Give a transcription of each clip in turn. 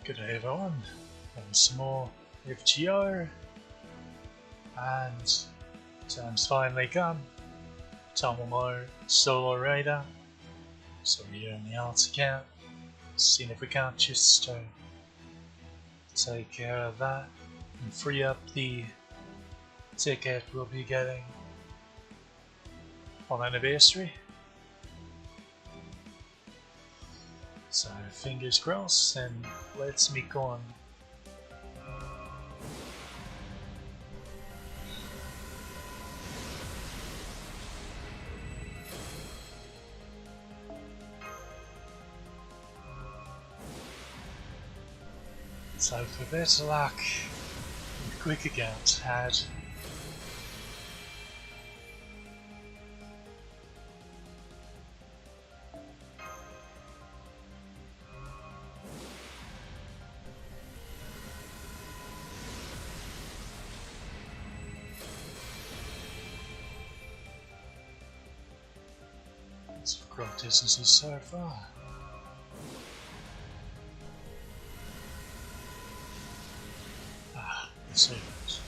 Good day everyone, and some more FGO, and time's finally come. Tamamo solo raider, so we're on the art account, seeing if we can't just take care of that and free up the ticket we'll be getting on anniversary. So fingers crossed, and let's Mikooooooon. So for better luck, the quick account had great distances so far. Let's see this.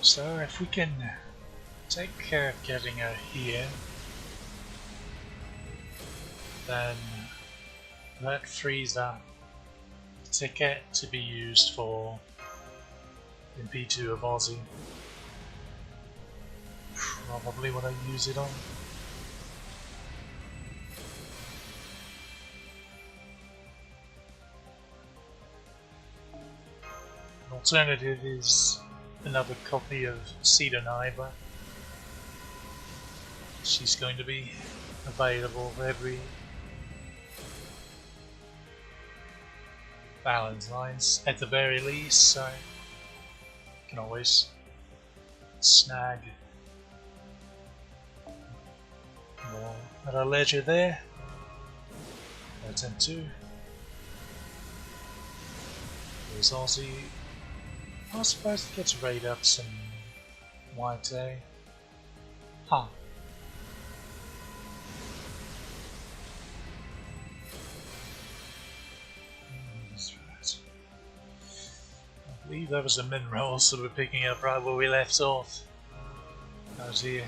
So if we can take care of getting her here, then that frees up the ticket to be used for MP2 of Aussie. Probably what I use it on. An alternative is another copy of Cedar Neighbor. She's going to be available every Valentine's at the very least, so you can always snag more at our leisure there. That's M2. There's Aussie. I suppose it gets raid ups and white day. Huh. That's right. I believe that was the minerals that we're picking up right where we left off. Oh dear.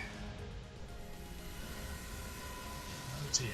Oh dear.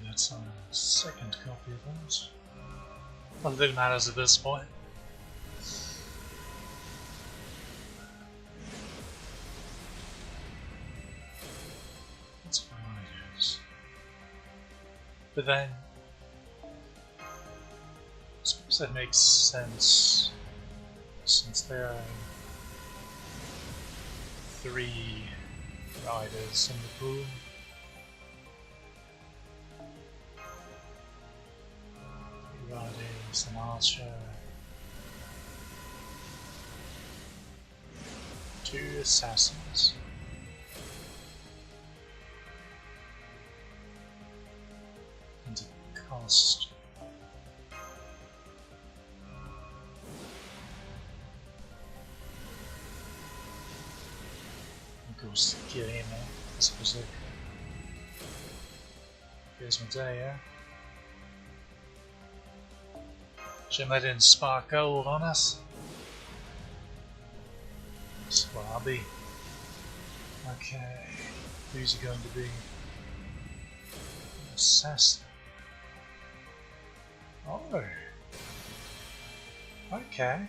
That's our second copy of that. Not that it matters at this point. That's what it is. But then, I suppose that makes sense since there are 3 riders in the pool. Riders and Archer, 2 assassins, and a cost. Of course, get in there, I suppose. Here's my day, yeah? Shame they didn't spark gold on us. Swabby. Okay, who's it going to be? Assassin. Oh. Okay.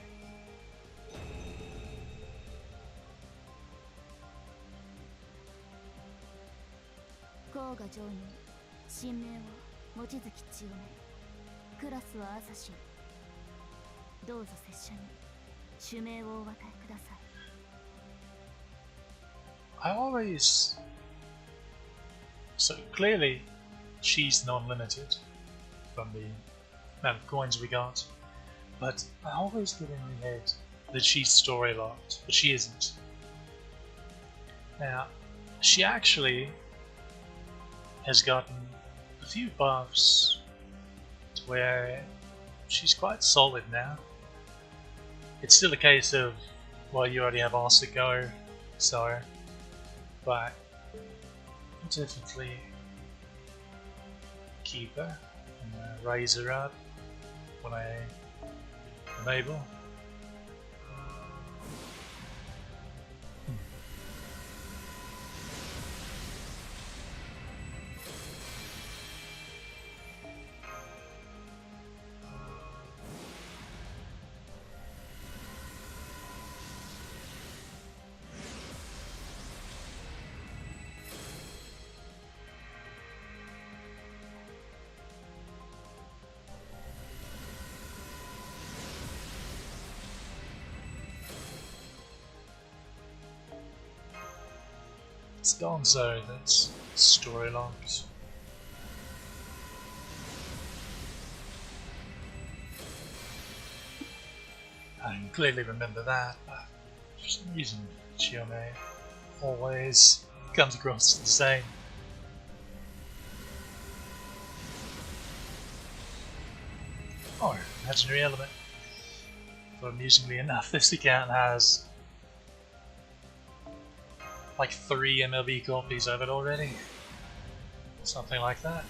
I always... So clearly she's non-limited from the amount of coins we got, but I always get in my head that she's story locked, but she isn't. Now, she actually has gotten a few buffs to where she's quite solid now. It's still a case of, well, you already have Go, so, but definitely keep her and raise her up when I am able. It's Gonzo that's story locked. I can clearly remember that, but for some reason Chiome always comes across the same. Oh, imaginary element. But amusingly enough, this account has like 3 MLB copies of it already. Something like that.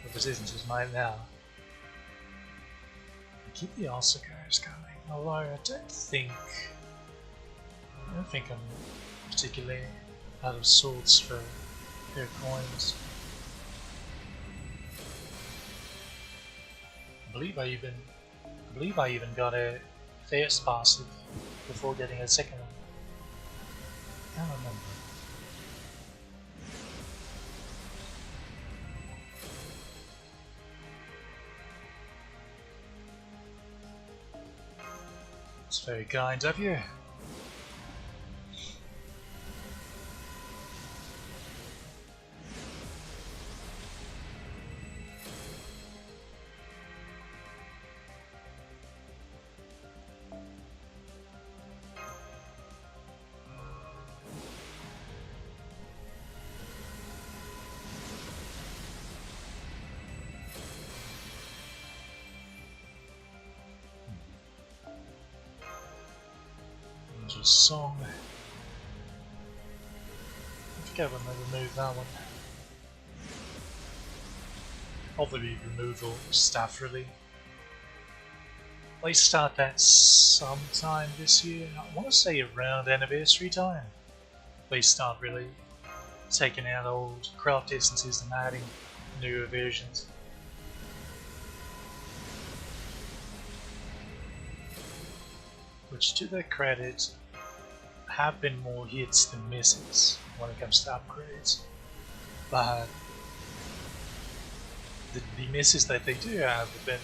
But this isn't as mine now. I keep the Osakos going, although I don't think I'm particularly out of sorts for their coins. I believe I even got a first passive before getting a second one. I can't remember. It's very kind of you. Song. I forget when they removed that one. Probably removal staff really. They start that sometime this year. I want to say around anniversary time. They start really taking out old craft essences and adding newer versions. Which, to their credit, have been more hits than misses when it comes to upgrades, but the misses that they do have been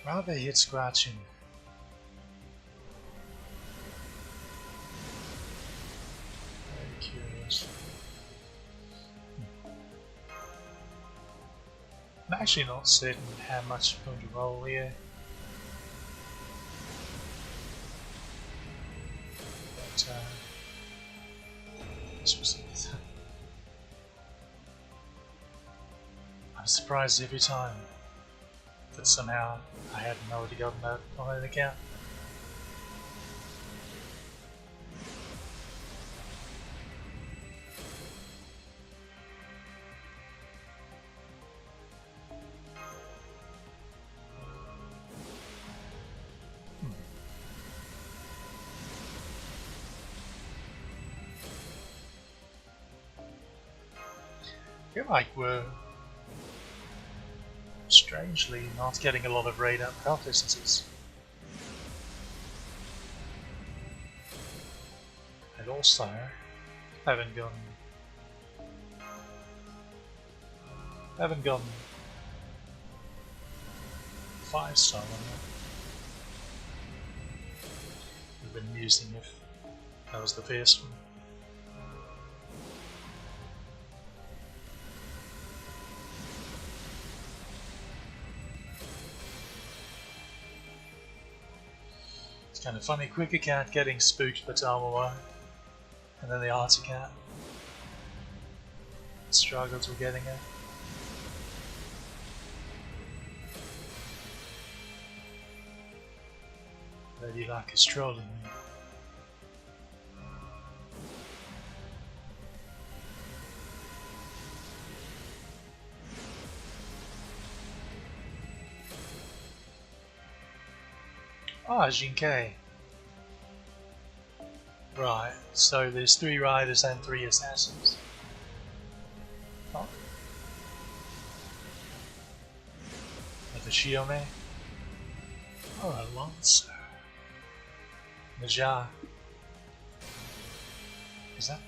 rather hit scratching. Very curious. I'm actually not certain how much I'm going to roll here. I'm surprised every time that somehow I hadn't already gotten that on an account. feel like we're strangely not getting a lot of raid up health distances. And also, haven't gotten 5-star on that. We've been using if that was the first one. It's kind of funny, Quicker Cat getting spooked by Tamamo, and then the Arctic Cat struggles with getting it. Lady Luck is trolling me. Ah, Jinkei. Right, so there's 3 riders and 3 assassins. Oh. With the Shiome. Oh, Alonso. Naja. Is that?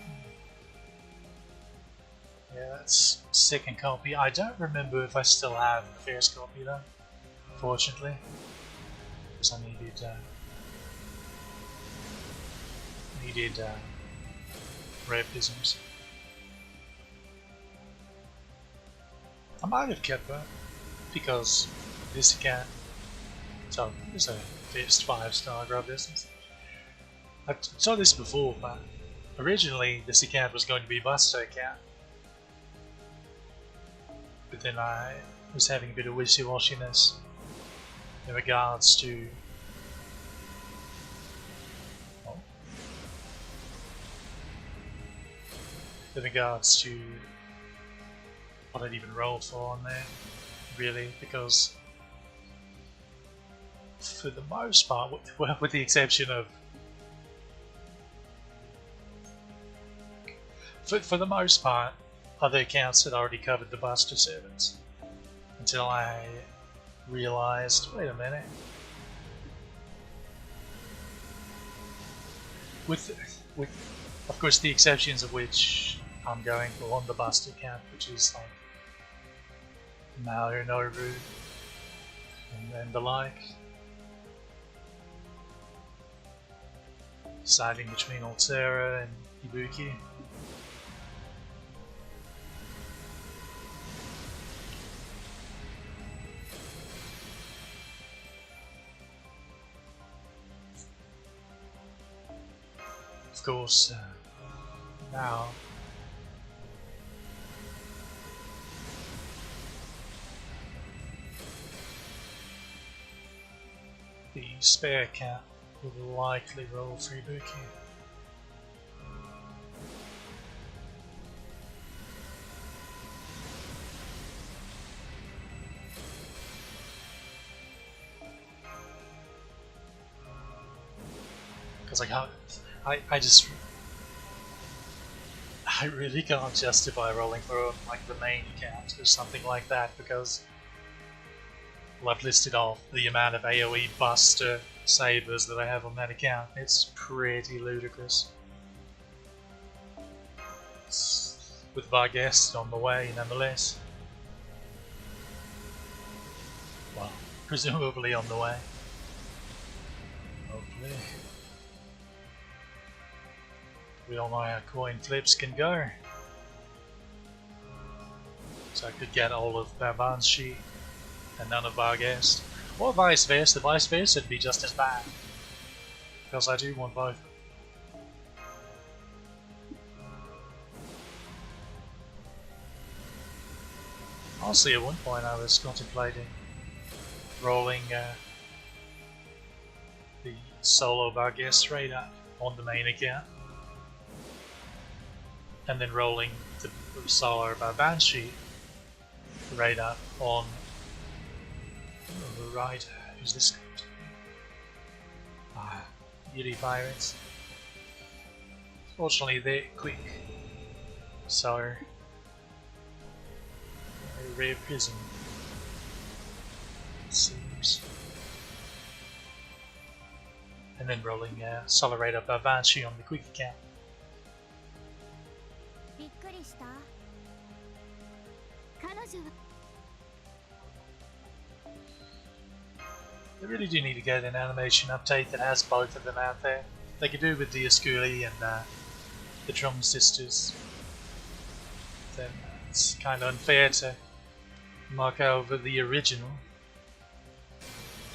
Yeah, that's second copy. I don't remember if I still have the first copy though, fortunately. Because I needed repisms. I might have kept her because this account, so it's a first 5-star grub business. I've saw this before, but originally this account was going to be Buster account, but then I was having a bit of wishy-washiness in regards to what I'd even rolled for on there, really, because for the most part, well, with the exception of for the most part, other accounts had already covered the Buster servants until I realized, wait a minute, with of course the exceptions of which I'm going for on the Buster account, which is like Mario Nobu and the like, deciding between Altera and Ibuki. Of course, now the spare cat will likely roll for Ibuki. Because I really can't justify rolling for like the main account or something like that, because well, I've listed off the amount of AoE Buster sabers that I have on that account. It's pretty ludicrous. With Varghest on the way, nonetheless. Well, presumably on the way. Hopefully. We all know how coin flips can go. So I could get all of Babanshi and none of Varghest. Or vice versa. Vice versa would be just as bad. Because I do want both. Honestly, at one point I was contemplating rolling the solo Varghest raid up on the main account, and then rolling the solo Babanshi raid up on the rider. Who's this going to be? Beauty Pirates. Fortunately, they're quick, so A rare prism. Seems. And then rolling Solerator Banshee on the quick account. They really do need to get an animation update that has both of them out there. They could do with the Asculi and the Drum Sisters. Then it's kind of unfair to mark over the original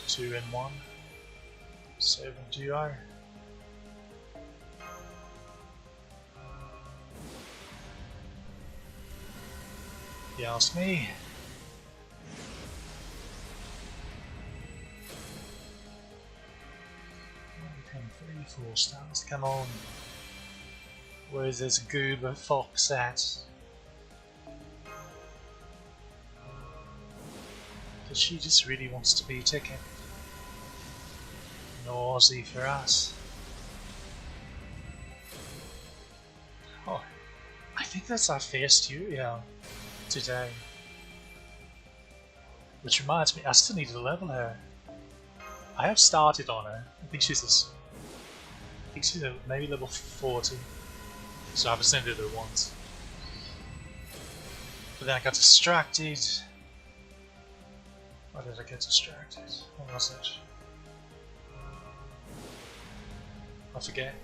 2 and 1. 7 duo. You ask me. Three, 4 stars. Come on. Where's this goober fox at? Because she just really wants to be ticking. No Aussie for us. Oh, I think that's our first Uriel today. Which reminds me, I still need to level her. I have started on her. I think she's maybe level 40. So I've ascended her once. But then I got distracted. Why did I get distracted? What was it? I forget.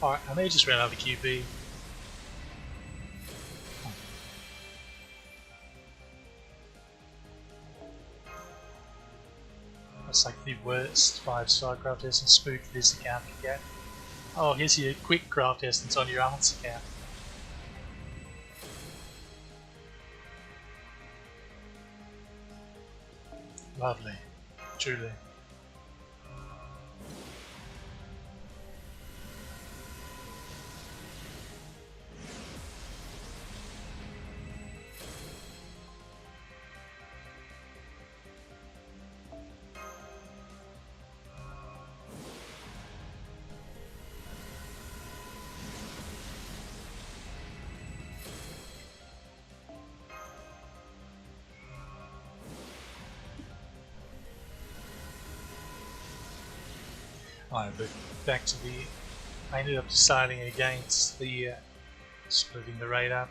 Alright, I may just run out of QB. That's like the worst 5-star craft distance spook this account can get. Oh, here's your quick craft distance on your aunt's account. Lovely, truly. Alright, but back to the... I ended up deciding against the splitting the raid up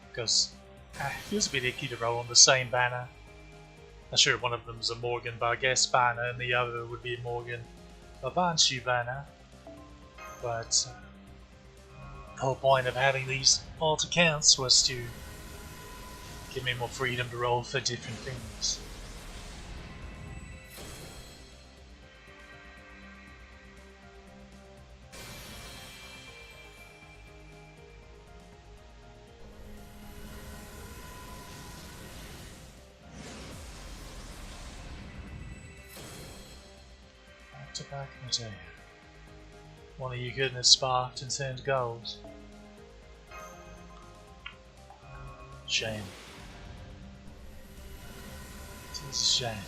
because it feels a bit icky to roll on the same banner. I'm sure one of them is a Morgan Barguest banner and the other would be a Morgan Banshee banner, but the whole point of having these alt accounts was to give me more freedom to roll for different things. Back into one of you goodness sparked and turned gold. Shame. It is a shame.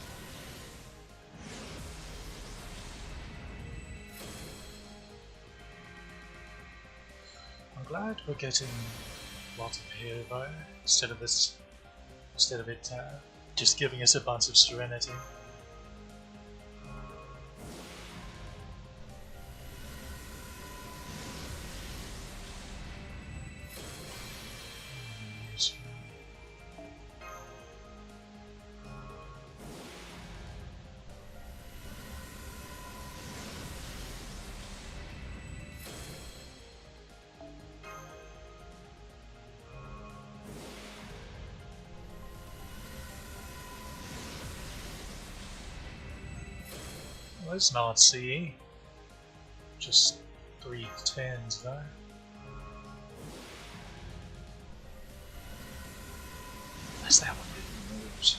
I'm glad we're getting a lot of hero instead of it just giving us a bunch of serenity. Well, it's not CE, just 3 10s though. Unless that one didn't move.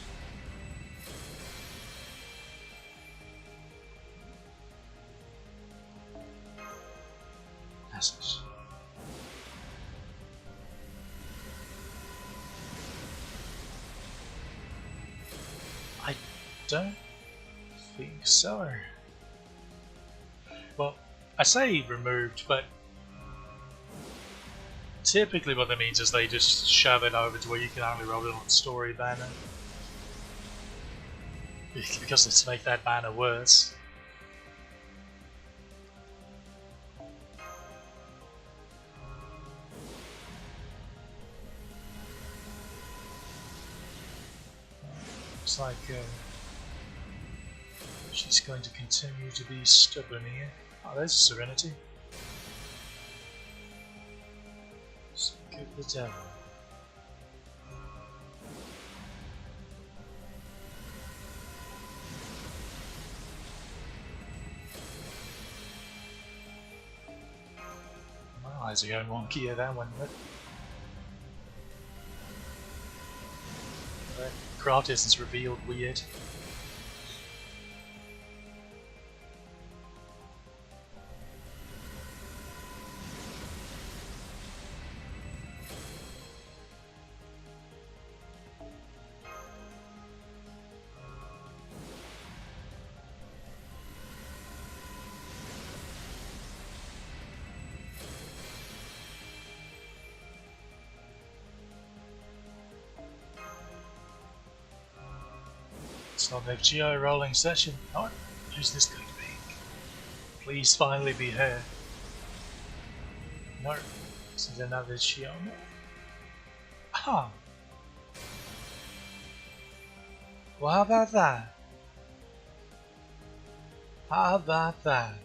That's it. I don't think so. Well, I say removed, but Typically what that means is they just shove it over to where you can only roll it on story banner. Because it's to make that banner worse. Looks like she's going to continue to be stubborn here. Oh, there's Serenity. Speak of the devil. My eyes are going wonky at that one, but the craft essence revealed weird. It's not a Geo rolling session. Oh, who's this going to be? Please finally be her. No, this is another Geo. Ah. Well, how about that? How about that?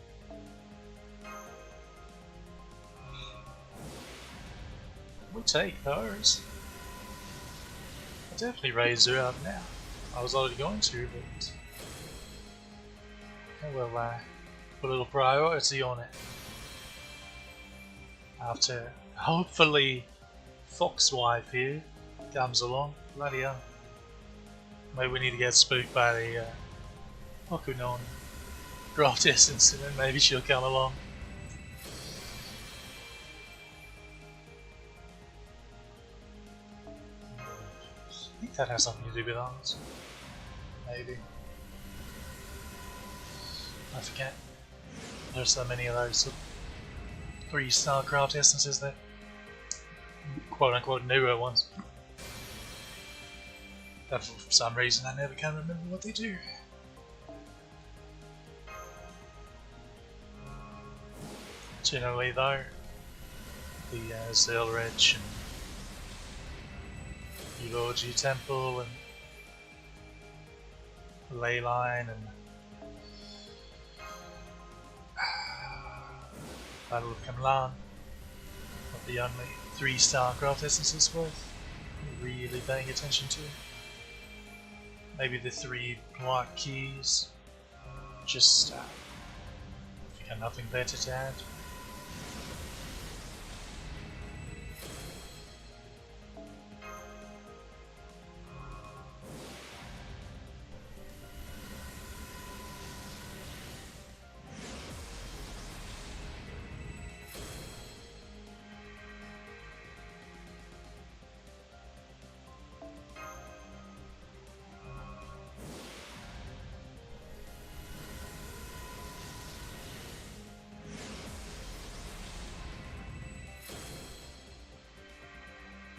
We'll take those. I'll definitely raise her up now. I was already going to, but I will put a little priority on it. After hopefully Foxwife here comes along. Bloody hell. Maybe we need to get spooked by the Mikooooooon Graft Essence and then maybe she'll come along. I think that has something to do with ours. Maybe. I forget. There's so many of those 3-star craft essences that quote unquote newer ones. But for some reason I never can remember what they do. Generally though, the Zilrich and Eulogy Temple and Leyline and Battle of Kamlan are the only 3-star craft essences worth really paying attention to. Maybe the 3 block keys, just if you got nothing better to add.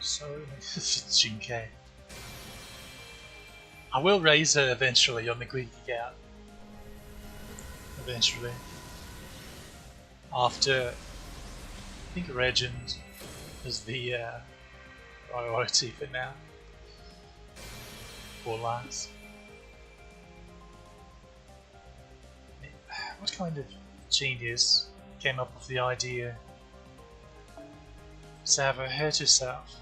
So, Jinkei. I will raise her eventually on the Greek account. Eventually. After, I think Regent is the priority for now. For last. What kind of genius came up with the idea to have her hurt herself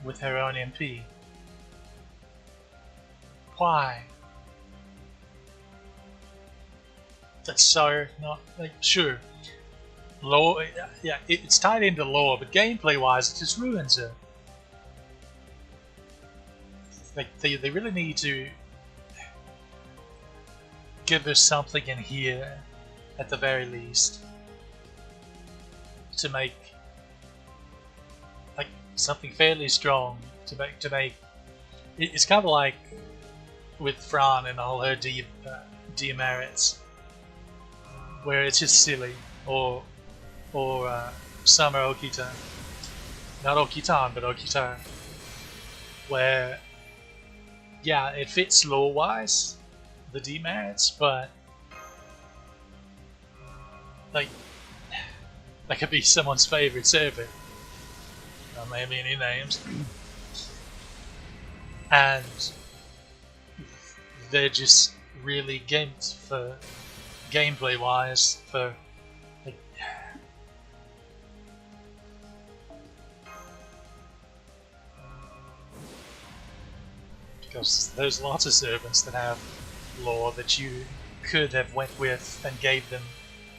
with her own MP? Why? That's so not like sure. Lore, yeah, it's tied into lore, but gameplay wise, it just ruins her. Like they really need to give her something in here, at the very least, to make like something fairly strong to make. It's kind of like with Fran and all her demerits, where it's just silly, or Summer Okita, not Okitan, but Okita, where, yeah, it fits lore-wise, the demerits, but like, that could be someone's favorite server. Don't name any names. And they're just really gimped for gameplay-wise for like, because there's lots of servants that have lore that you could have went with and gave them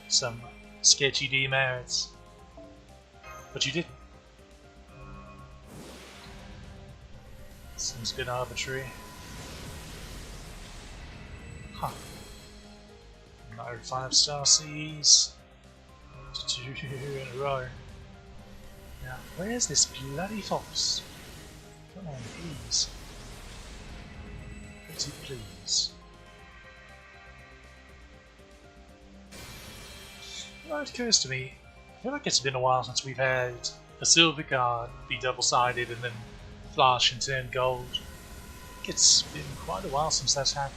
some sketchy demerits, but you didn't. Seems a bit arbitrary. Huh. No 5-star Cs. 2 in a row. Now, where's this bloody fox? Come on, please. Pretty please. Well, it occurs to me, I feel like it's been a while since we've had a silver card be double-sided and then flash and turn gold. I think it's been quite a while since that's happened.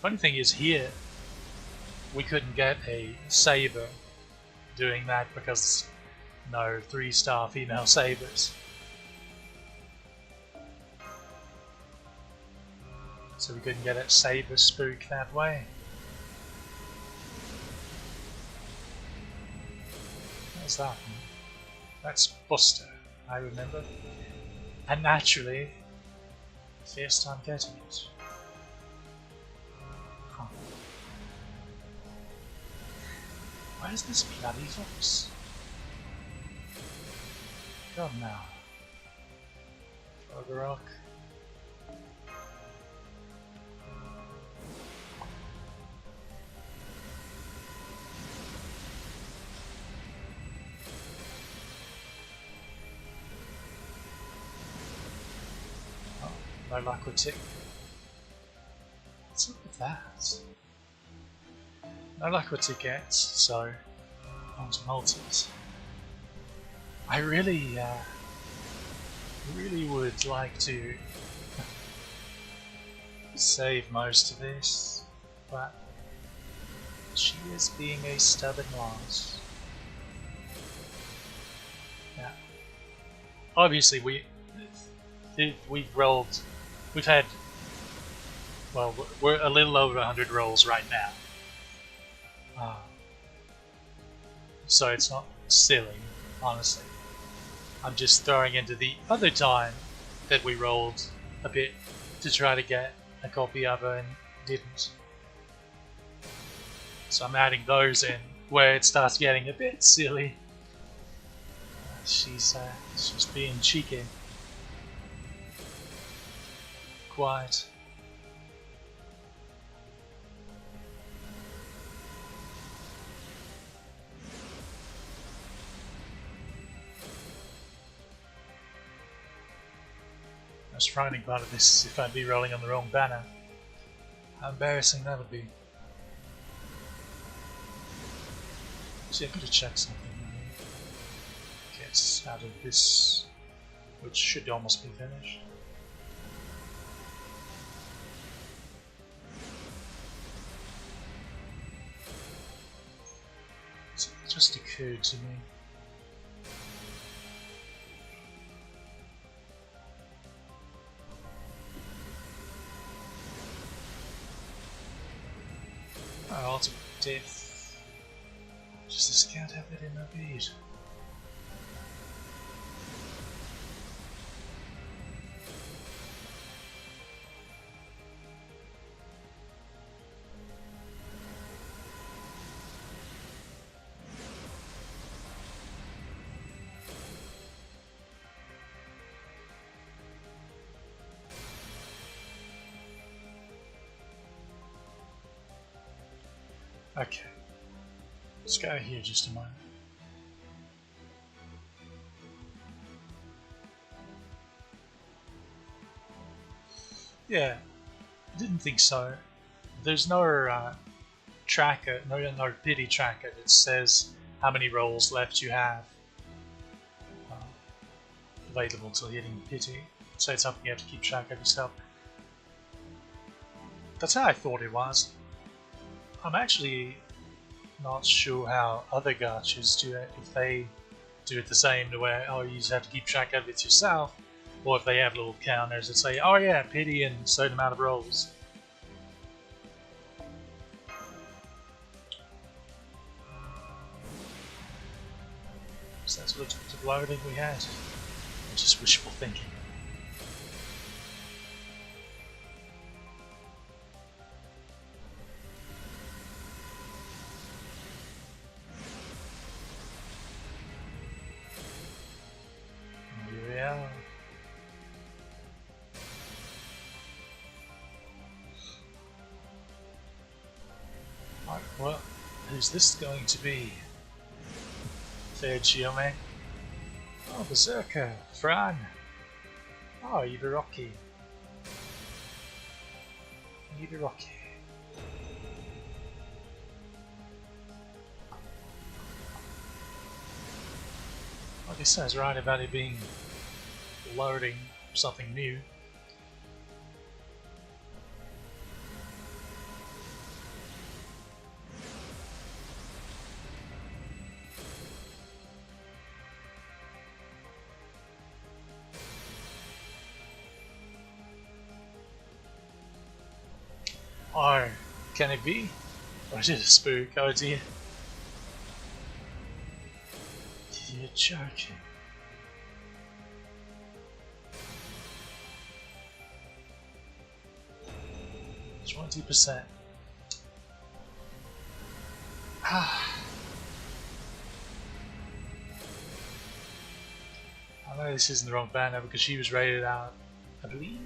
Funny thing is, here we couldn't get a saber doing that because no 3-star female sabers. So we couldn't get a saber spook that way. What's that? That's Buster, I remember. And naturally, first time getting it. Huh. Where's this bloody fox? God now. Frogorock. No luck with tick. What's up with that? No luck with tickets, so on to multis. I really would like to save most of this, but she is being a stubborn loss. Yeah. Obviously we've rolled. We've had, well, we're a little over 100 rolls right now. So it's not silly, honestly. I'm just throwing into the other time that we rolled a bit to try to get a copy of her and didn't. So I'm adding those in where it starts getting a bit silly. She's being cheeky. Quiet. The most frightening part of this is if I'd be rolling on the wrong banner. How embarrassing that would be. See, I've got to check something. Get out of this, which should almost be finished. It just occurred to me. Oh, ultimate death. Just can't have it in my bead. Okay, let's go here just a moment. Yeah, I didn't think so. There's no tracker, no pity tracker that says how many rolls left you have uh, available till hitting pity. So it's something you have to keep track of yourself. That's how I thought it was. I'm actually not sure how other gachas do it, if they do it the same, the way, oh, you just have to keep track of it yourself, or if they have little counters that say, oh yeah, pity and certain amount of rolls. So that's what the loading we had. Just wishful thinking. Yeah. Right, well, who's this going to be? Fair Giome? Oh, Berserker, Fran. Oh, Ibaraki. Ibaraki. I guess I was right about it being loading something new. Oh, can it be? Or is it a spook? Oh dear. You're joking. %. I know this isn't the wrong banner because she was rated out, I believe,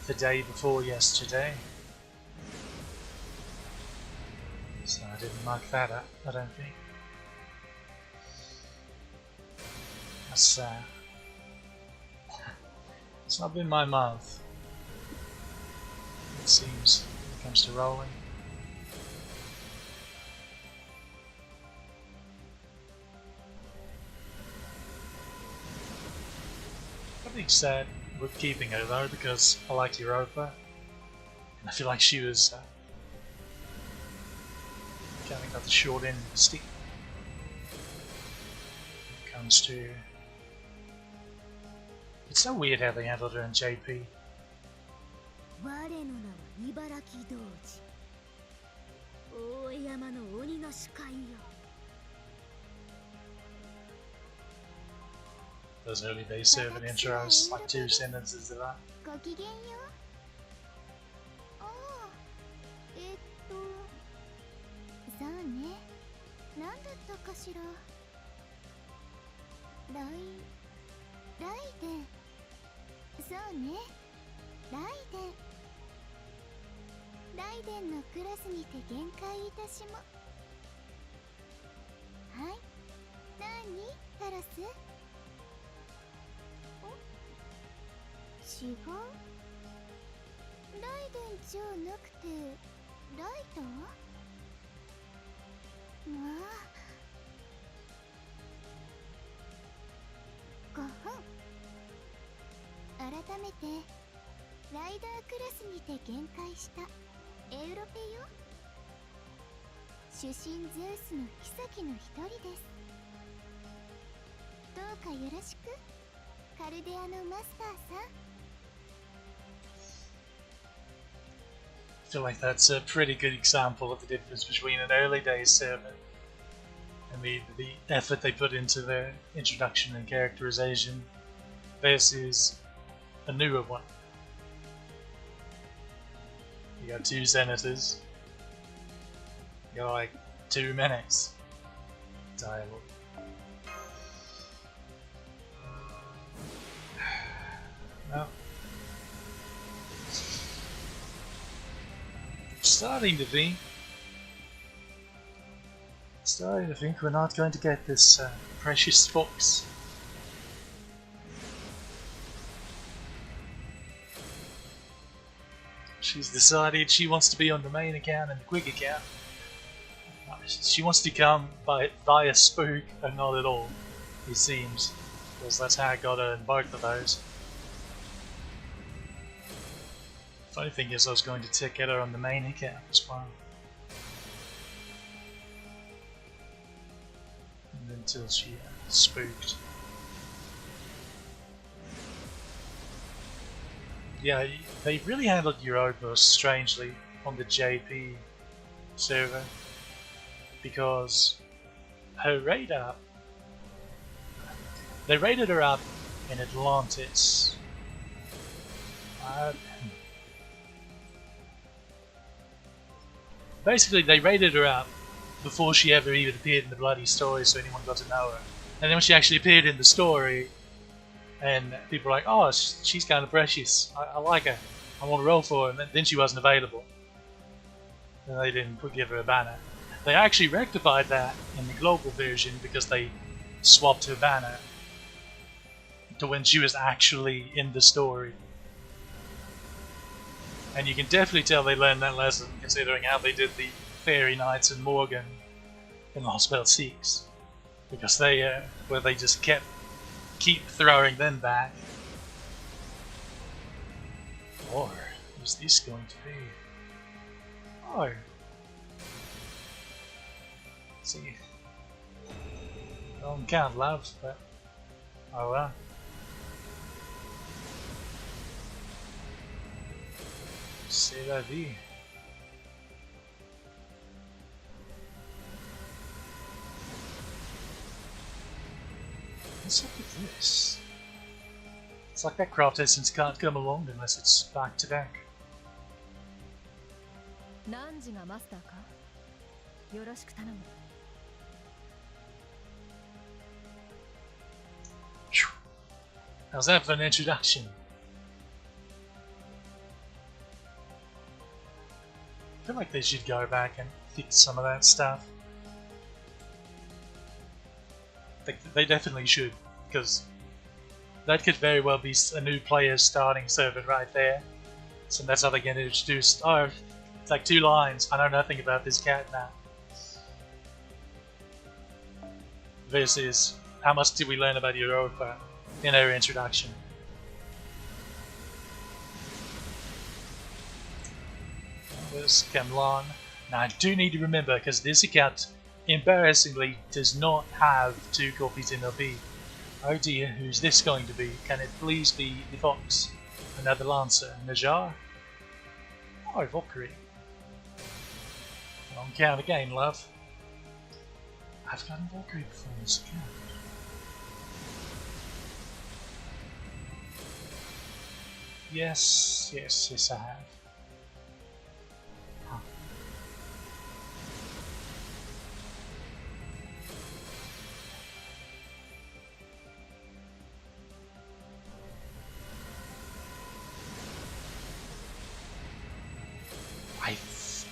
the day before yesterday. So I didn't mark that up, I don't think. That's it's not been my month, it seems, when it comes to rolling. I'm pretty sad with keeping her though, because I like Europa, and I feel like she was kind of got the short end of the stick when it comes to. It's so weird how they handled her in JP. Those early day servant intros, like 2 sentences of that. I feel like that's a pretty good example of the difference between an early day servant and the effort they put into their introduction and characterization versus a newer one. You got 2 senators, you got like 2 minutes dialogue. Well, starting to think we're not going to get this precious fox. She's decided she wants to be on the main account and the quick account. She wants to come via Spook and not at all, it seems. Because that's how I got her in both of those. Funny thing is I was going to get her on the main account as well. And until she spooked. Yeah, they really handled Europa strangely on the JP server. Because her radar, they raided her up in Atlantis. Basically, they raided her up before she ever even appeared in the bloody story, so anyone got to know her. And then when she actually appeared in the story, and people were like, "Oh, she's kind of precious. I like her. I want to roll for her." And then she wasn't available. And they didn't give her a banner. They actually rectified that in the global version because they swapped her banner to when she was actually in the story. And you can definitely tell they learned that lesson considering how they did the Fairy Knights and Morgan in Lost Spell 6. Because where they just keep throwing them back. Or who's this going to be? Oh. See, don't count love, but oh well. C'est la vie. What's up with this? It's like that craft essence can't come along unless it's back to back. How's that for an introduction? I feel like they should go back and fix some of that stuff. They definitely should, because that could very well be a new player starting server right there. So that's how they get introduced. Oh, it's like 2 lines. I know nothing about this cat now. Versus, how much did we learn about Europa in our introduction? There's Camlon. Now I do need to remember, because this account embarrassingly does not have 2 copies in LP. Oh dear, who's this going to be? Can it please be the Fox? Another Lancer? Najar? Oh, Valkyrie. On count again, love. I've gotten Valkyrie before in this account. Yes, I have. Huh.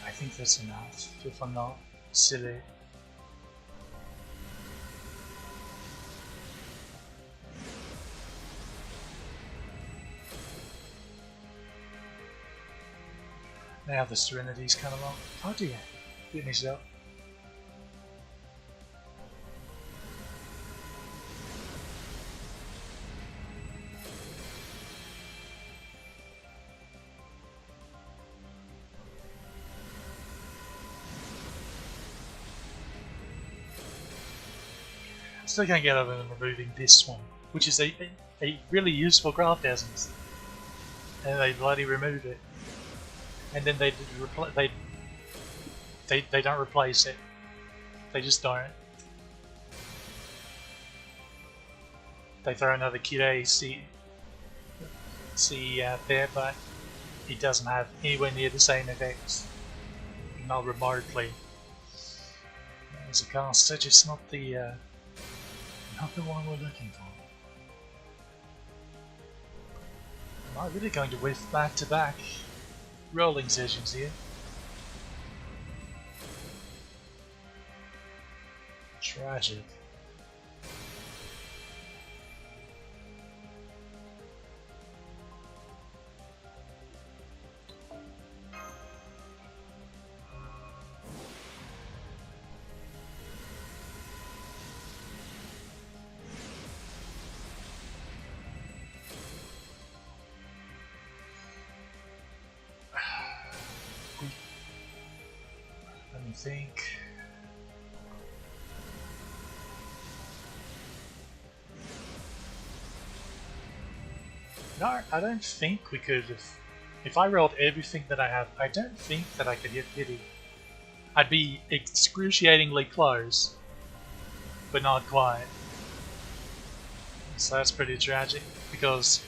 I think that's enough, if I'm not silly. Now the Serenity's come along. Oh dear, get me up. Still can't get over removing this one, which is a really useful craft essence, and they bloody removed it. And then they don't replace it. They just don't. They throw another Kirei C out there, but it doesn't have anywhere near the same effects. Not remotely. As a caster, just not the one we're looking for. Am I really going to whiff back to back rolling sessions here? Tragic. think. No, I don't think we could have. If I rolled everything that I have, I don't think that I could hit pity. I'd be excruciatingly close, but not quite. So that's pretty tragic, because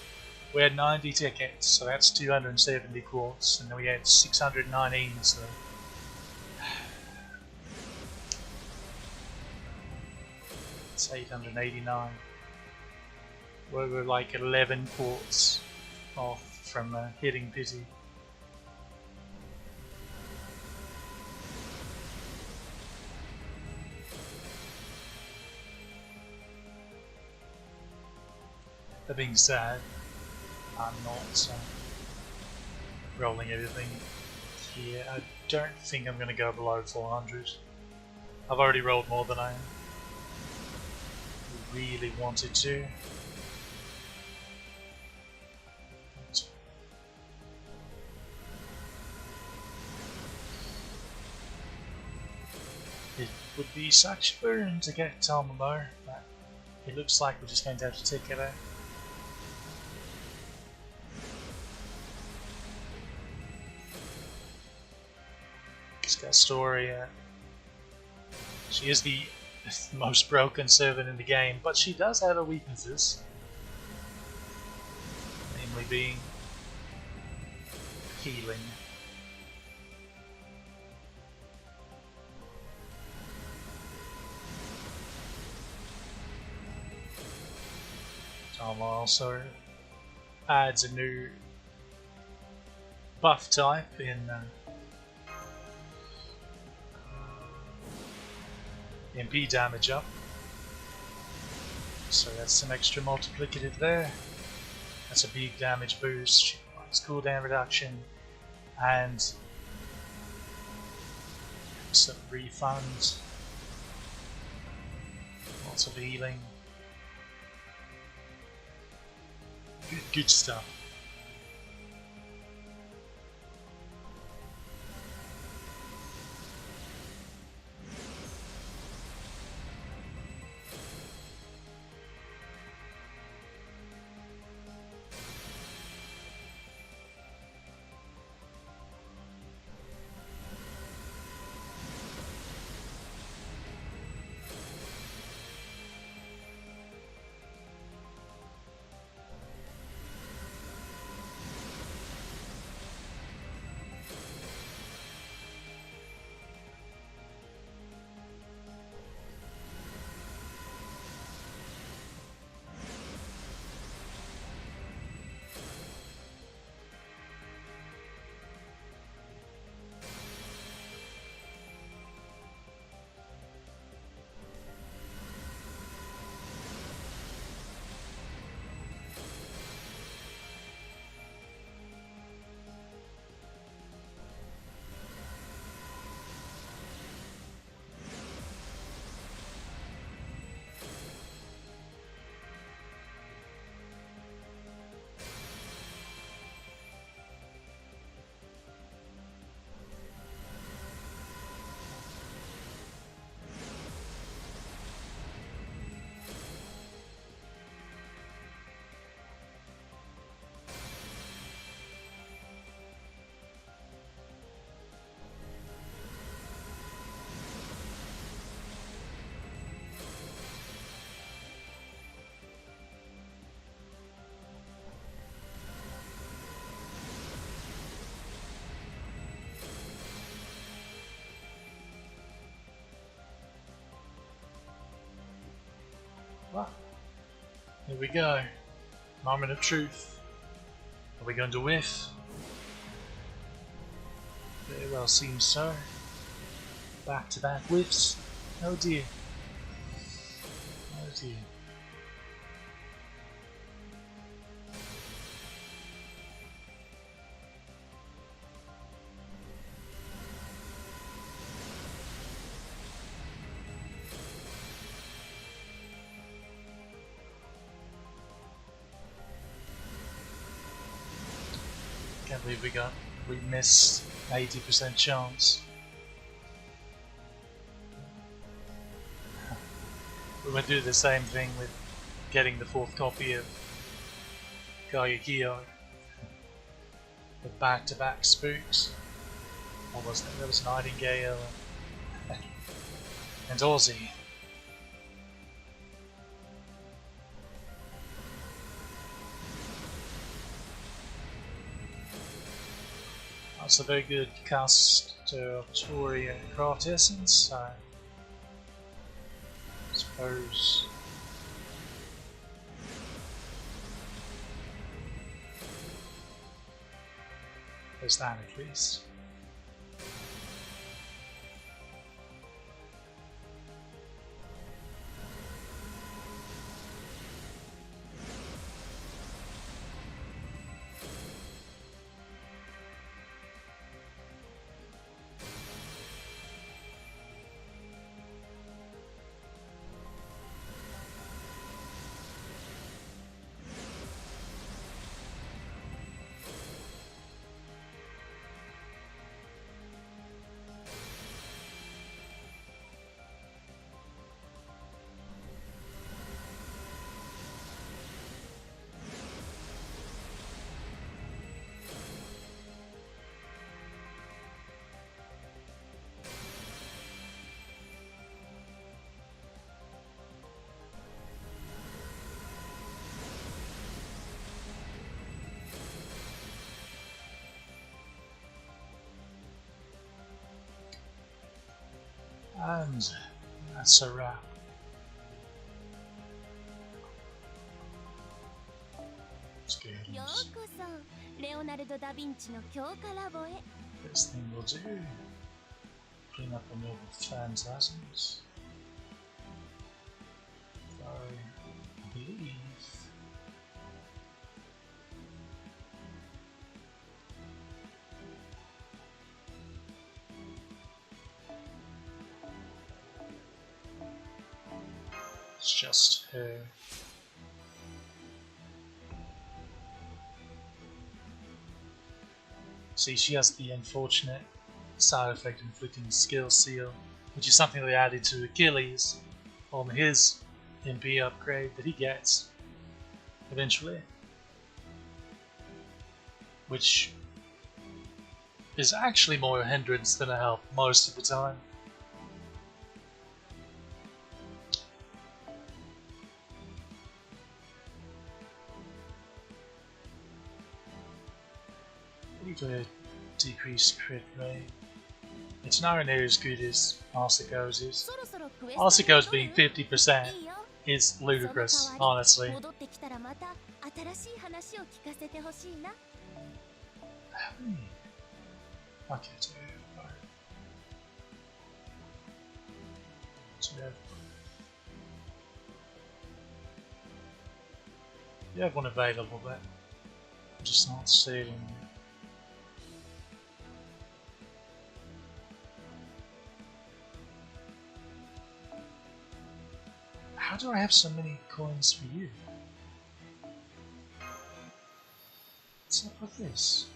we had 90 tickets, so that's 270 quartz, and then we had 619, so... It's 889. We were like 11 quartz off from hitting pity. That being said, I'm not rolling everything here. I don't think I'm going to go below 400. I've already rolled more than I really wanted to. It would be such a burn to get Tamamo, but it looks like we're just going to have to take it out. She's got a story. She is the most broken servant in the game, but she does have her weaknesses. Namely being healing. Tamamo also adds a new buff type in MP damage up, so that's some extra multiplicative there. That's a big damage boost, it's cooldown reduction, and some refunds, lots of healing, good stuff. Well, here we go. Moment of truth. Are we going to whiff? Very well seems so. Back to back whiffs. Oh dear. Oh dear. Can't believe we missed 80% chance. we'll do the same thing with getting the 4th copy of Gaiagio. The back-to-back spooks. What was that? There was Nightingale and Aussie. That's a very good cast of Tori and Craft Essence, so I suppose there's that at least. And that's a wrap. Let's go ahead and first thing we'll do, clean up a little phantasms. I believe it's just her. See, she has the unfortunate side effect of inflicting skill seal, which is something they added to Achilles on his MP upgrade that he gets eventually, which is actually more a hindrance than a help most of the time. A decreased crit rate. It's nowhere near as good as Arseco's is. Arseco's being 50% is ludicrous, honestly. Okay, you have one available, but I'm just not seeing it. How do I have so many coins for you? What's up with this?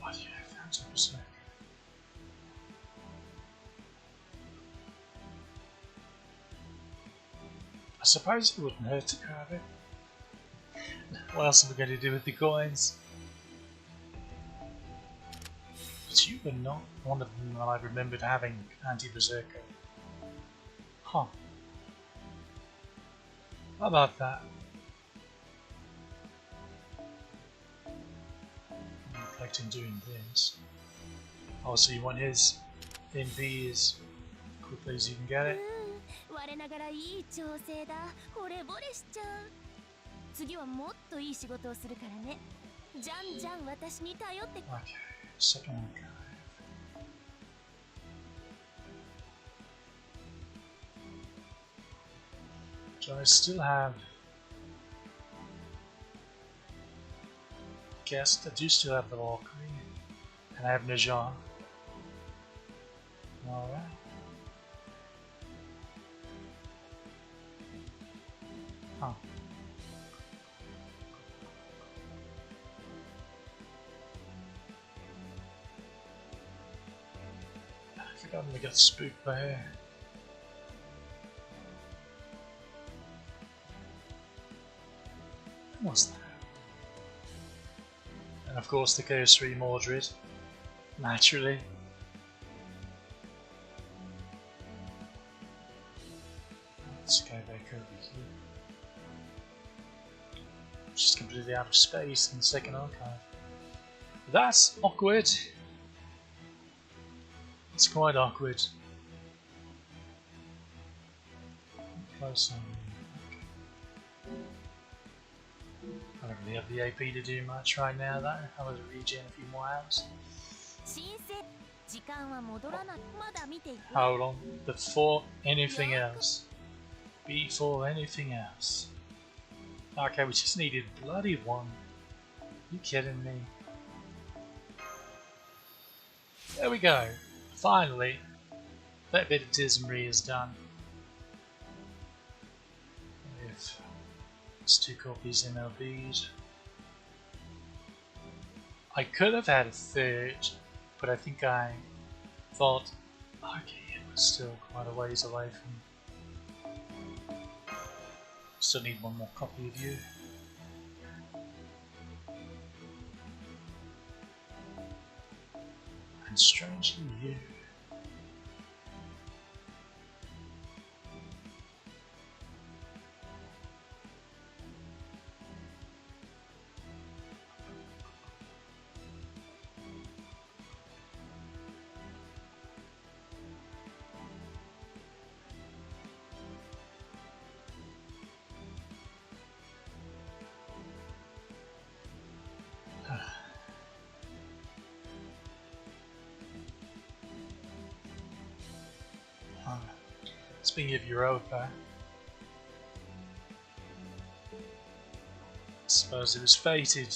Why do you have Phantom Berserker? I suppose it wouldn't hurt to grab it. What else are we going to do with the coins? But you were not one of them that I remembered having anti-berserker. Huh. How about that? I'm collecting doing this. Oh, so you want his MP as quickly as you can get it? Okay, second archive. So I still have guessed. I do still have the Valkyrie, and I have Najan. Alright. God, we got spooked by her. What's that? And of course the cursory Mordred. Naturally. Let's go back over here. Just completely out of space in the second archive. That's awkward. It's quite awkward. Close on. I don't really have the AP to do much right now though. I'll have to regen a few more hours. Hold on. Before anything else. Before anything else. Okay, we just needed bloody one. You kidding me? There we go. Finally, that bit of Dismarie is done. If it's 2 copies MLB'd. I could have had a third, but I think I thought, okay, it was still quite a ways away from. Still need one more copy of you. And strangely, you. Speaking of Europa, I suppose it was fated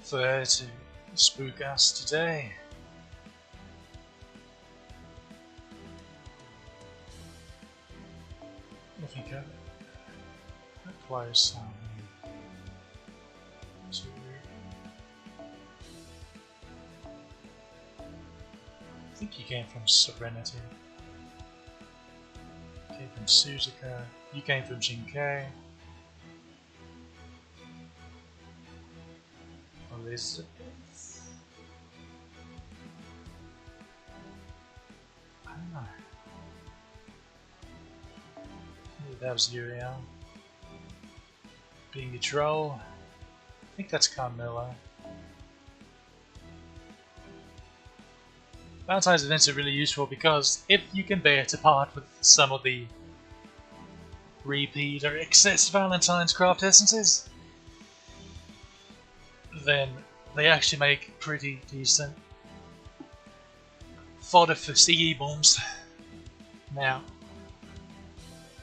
for her to spook us today. I think how close are we to... I think you came from Serenity. Came from Suzuka, you came from Jinkei. Elizabeth. I don't know. Maybe that was Uriel. Being a troll. I think that's Carmilla. Valentine's events are really useful because if you can bear to part with some of the repeat or excess Valentine's craft essences, then they actually make pretty decent fodder for CE bombs. Now,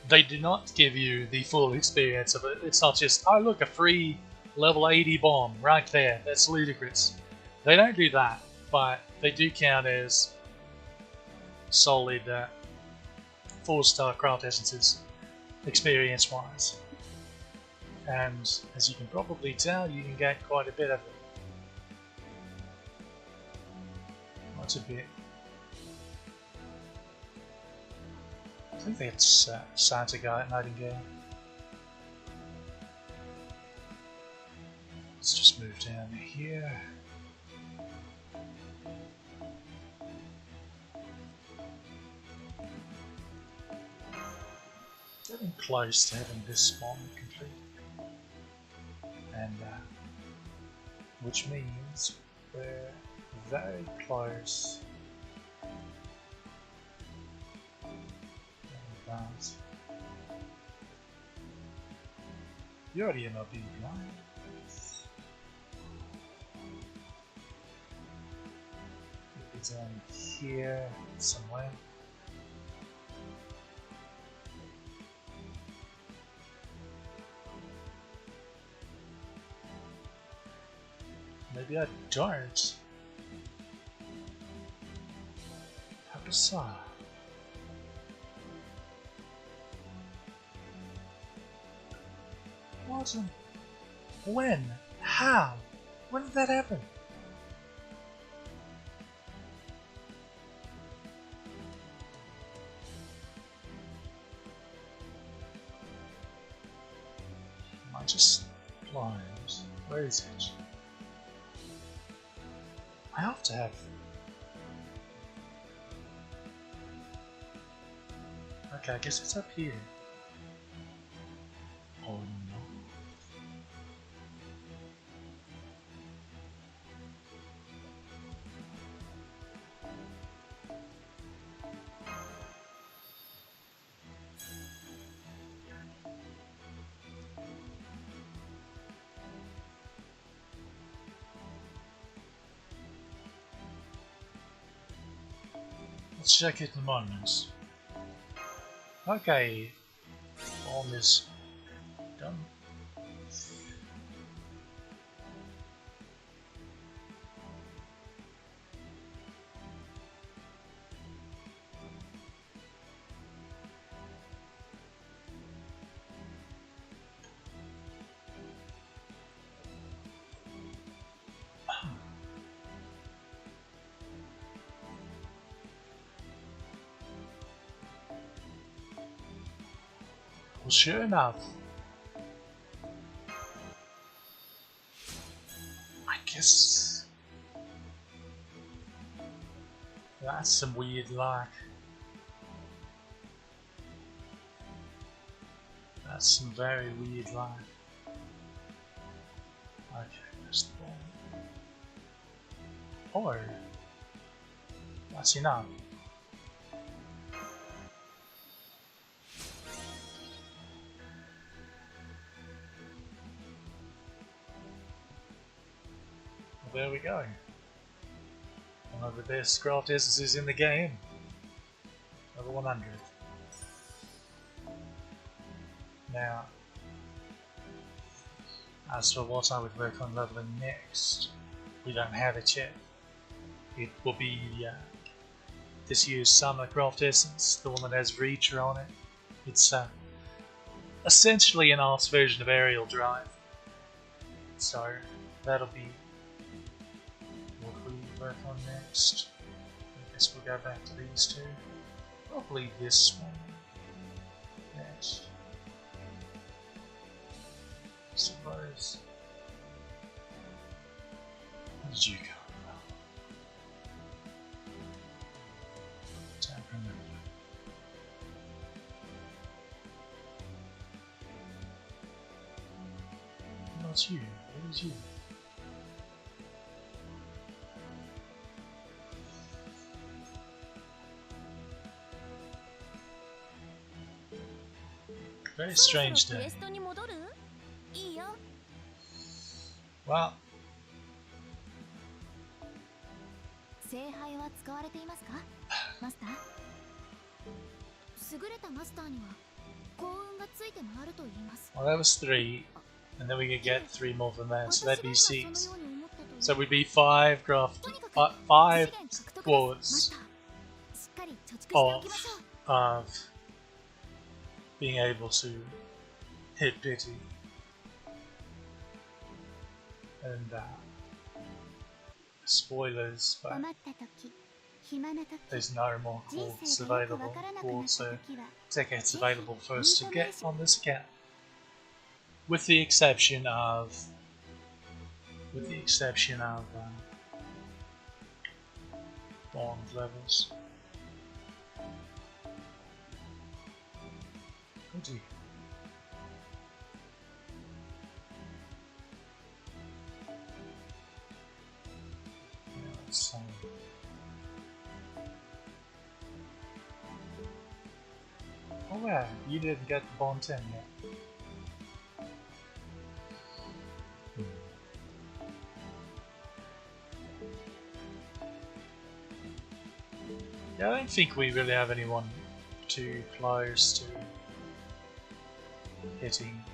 they do not give you the full experience of it. It's not just, oh look, a free level 80 bomb right there. That's ludicrous. They don't do that. But they do count as solid 4-star craft essences, experience-wise. And as you can probably tell, you can get quite a bit of it. What's a bit? I think that's Santa Guy at Nightingale. Let's just move down here. Getting close to having this spawn complete, and which means we're very close. Advance. You're already in a big line. It's down here somewhere. Maybe I don't. How bizarre. What? When? How? When did that happen? suppose. Where is it? I have to have. Okay, I guess it's up here. Oh no. Let's check it in a moment. Okay, almost done. Well, sure enough. I guess that's some weird luck. That's some very weird luck. Okay, there's the ball. Or that's enough. There we go. One of the best craft essences in the game. Level 100. Now, as for what I would work on leveling next, we don't have it yet. It will be this year's summer craft essence, the one that has Reacher on it. It's essentially an art's version of Aerial Drive. So that'll be what we work on next. I guess we'll go back to these two. Probably this one next. I suppose. Where did you go? Don't remember. No, it's you. Where is you? Very strange day. Well, 聖杯は使われていますか、マスター。優れたマスターには幸運がついて回ると言います。 well, that was 3, and then we could get 3 more from that, so that'd be 6. So we'd be 5 craft, 5 quarters of being able to hit pity. And spoilers, but there's no more quartz available. Quartz tickets available for us to get on this account, with the exception of bond levels. Oh dear. So, oh yeah, you didn't get the bond 10 yet. Yeah, I don't think we really have anyone too close to hitting.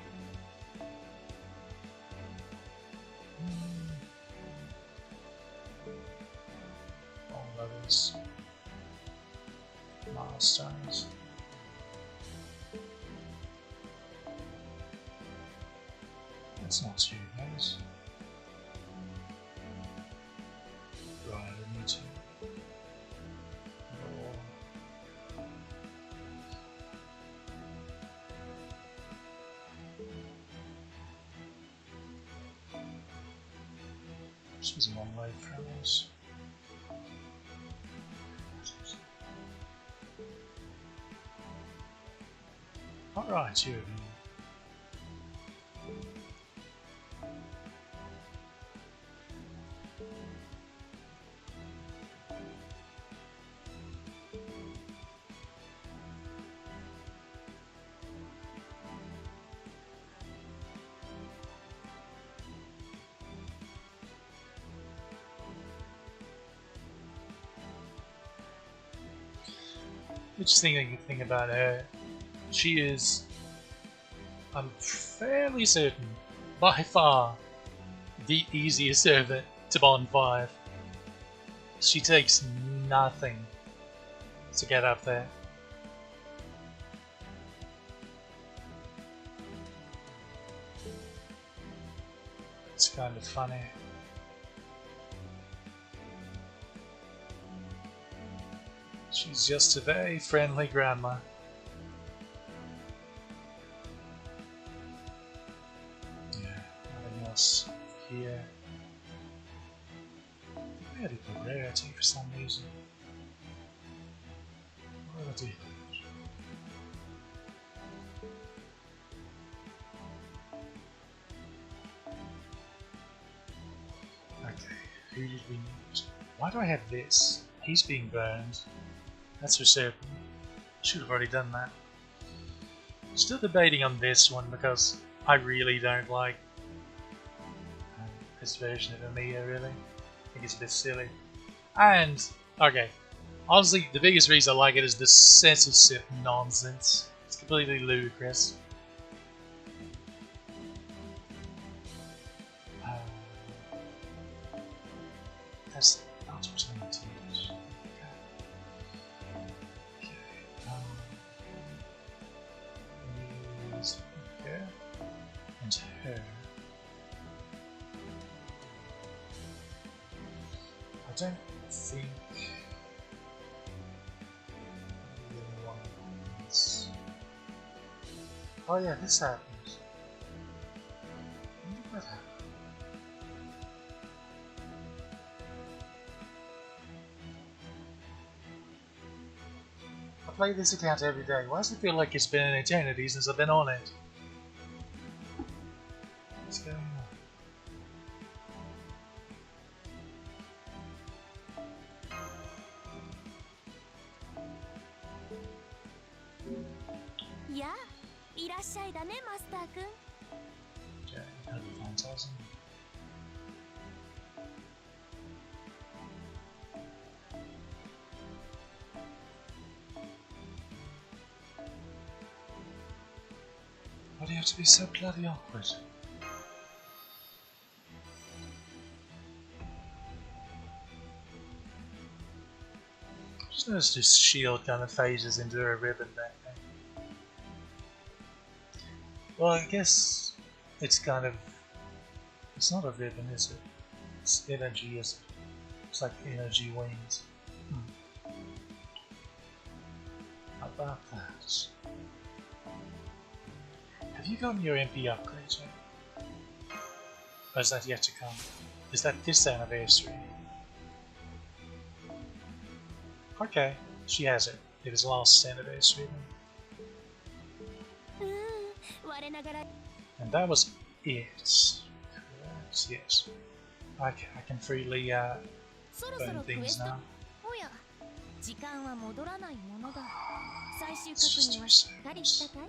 All levels. Milestones. That's not too bad. Right, I need to. This was a long way from us. Alright, you. Interesting thing about her, she is, I'm fairly certain, by far the easiest servant to bond 5. She takes nothing to get up there. It's kind of funny. She's just a very friendly grandma. Yeah, nothing else here. Very good rarity for some reason. What do I do? Okay, who did we need? Why do I have this? He's being burned. That's for certain. Should have already done that. Still debating on this one because I really don't like this version of Amiya, really. I think it's a bit silly. And, okay, honestly, the biggest reason I like it is the censorship nonsense. It's completely ludicrous. That's not what I need to use. Use her and her. I don't think ones. Oh yeah, this happened. When did that happen? I play this account every day. Why does it feel like it's been an eternity since I've been on it? What's going on? Yeah, いらっしゃいだね、マスター君。 Okay, that'd be fantastic. Why do you have to be so bloody awkward? Just noticed this shield kind of phases into a ribbon back there. Well, I guess it's kind of... It's not a ribbon, is it? It's energy, is it? It's like energy wings. How about that? Have you gotten your MP upgrade yet? Or is that yet to come? Is that this anniversary? Okay, she has it. It is last anniversary then. And that was it. Correct, yes. Okay, I can freely burn things now. 時間は戻らないものだ。最終確認はしっかりしたかい?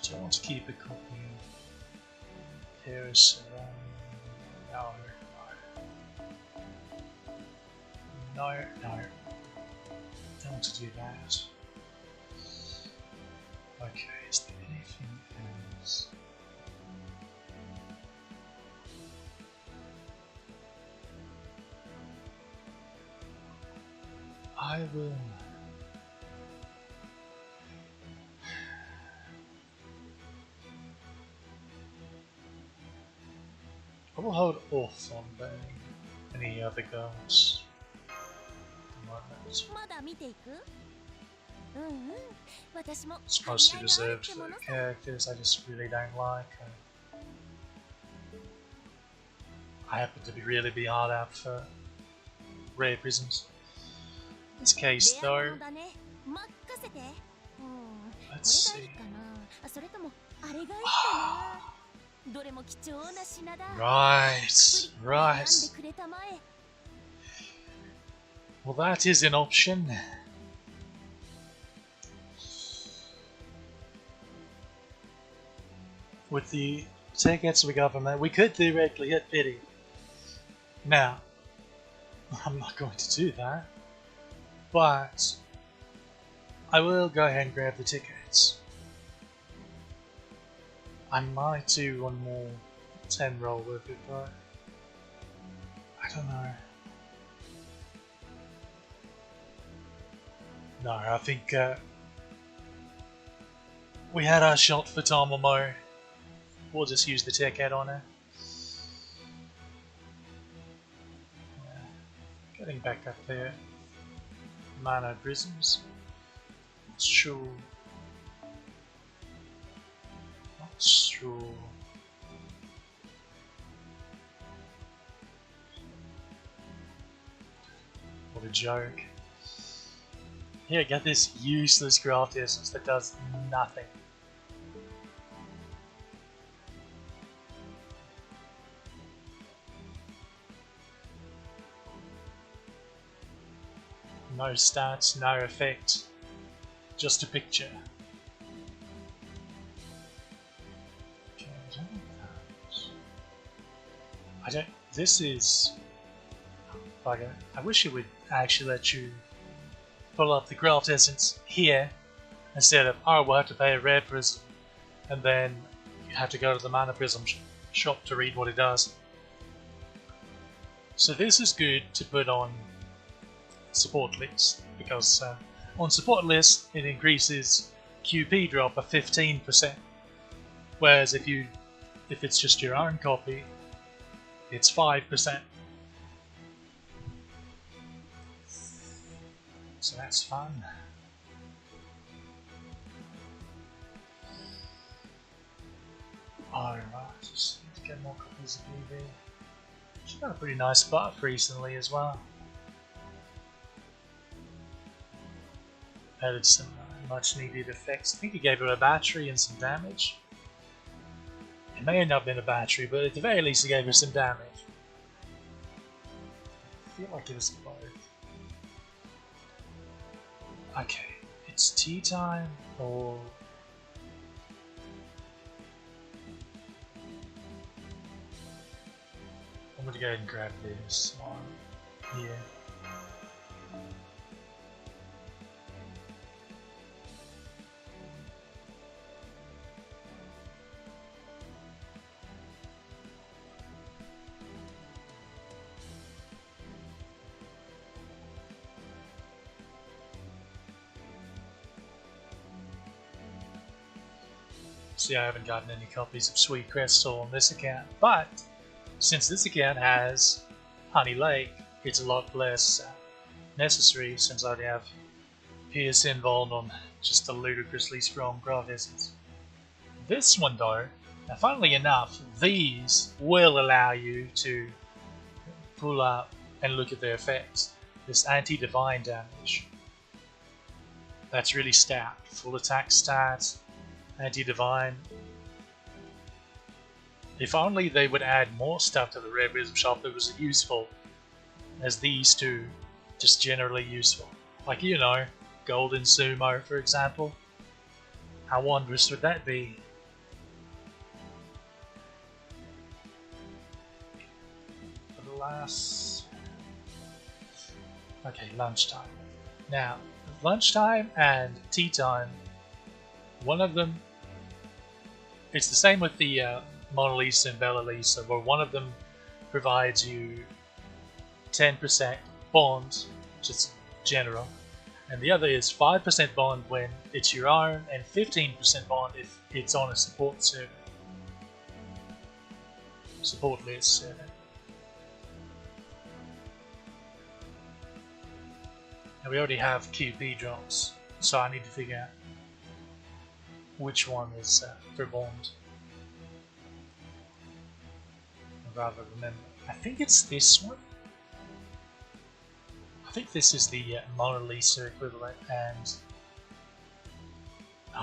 Do I want to keep a copy of Paris? No. Don't want to do that. Okay, is there anything else? I will will hold off on buying any other girls at the moment. まだ見ていく？うんうん。私も It's 張り mostly 合いがあるっ reserved て for もの the さ。 characters I just really don't like. I happen to really be hard out for rare prisms. In this case, レアも though, のだね。任せて。こ let's れがい see. いかな。それともあれがいいかな。どれも貴重な品だ。 Right, 選ん right. でくれたまえ。 Well, that is an option. With the tickets we got from that, we could theoretically hit 50. Now, I'm not going to do that, but I will go ahead and grab the tickets. I might do one more 10 roll with it, but I don't know. No, I think we had our shot for Tamamo. We'll just use the ticket on it. Yeah. Getting back up there. Mana prisms. Not sure. Not sure. What a joke. Here, get this useless craft essence that does nothing. No stats, no effect, just a picture. Okay, I don't. This is. Bugger. I wish it would actually let you pull up the craft essence here instead of, oh, we'll have to pay a rare prism and then you have to go to the mana prism shop to read what it does. So this is good to put on support lists because on support lists it increases QP drop by 15%, whereas if it's just your own copy, it's 5%. So that's fun. Alright, just need to get more copies of EV. She's got a pretty nice buff recently as well. Added some much needed effects. I think he gave her a battery and some damage. It may have not been a battery, but at the very least he gave her some damage. I feel like it was both. Okay, it's tea time or... I'm gonna go ahead and grab this one here. See, I haven't gotten any copies of Sweet Crystal on this account, but since this account has Honey Lake, it's a lot less necessary since I already have PS involved on just a ludicrously strong craft essence. This one though, now funnily enough, these will allow you to pull up and look at their effects. This anti-divine damage, that's really stout. Full attack stats, anti-divine. If only they would add more stuff to the Rare Prism shop that was useful, as these two just generally useful. Like, you know, Golden Sumo for example. How wondrous would that be? For the last... Okay, lunchtime. Now, lunchtime and tea time, one of them, it's the same with the Mona Lisa and Bella Lisa, where one of them provides you 10% bond, which is general, and the other is 5% bond when it's your own and 15% bond if it's on a support server. support list. And we already have QP drops, so I need to figure out which one is for Bond. I'd rather remember. I think it's this one. I think this is the Mona Lisa equivalent, and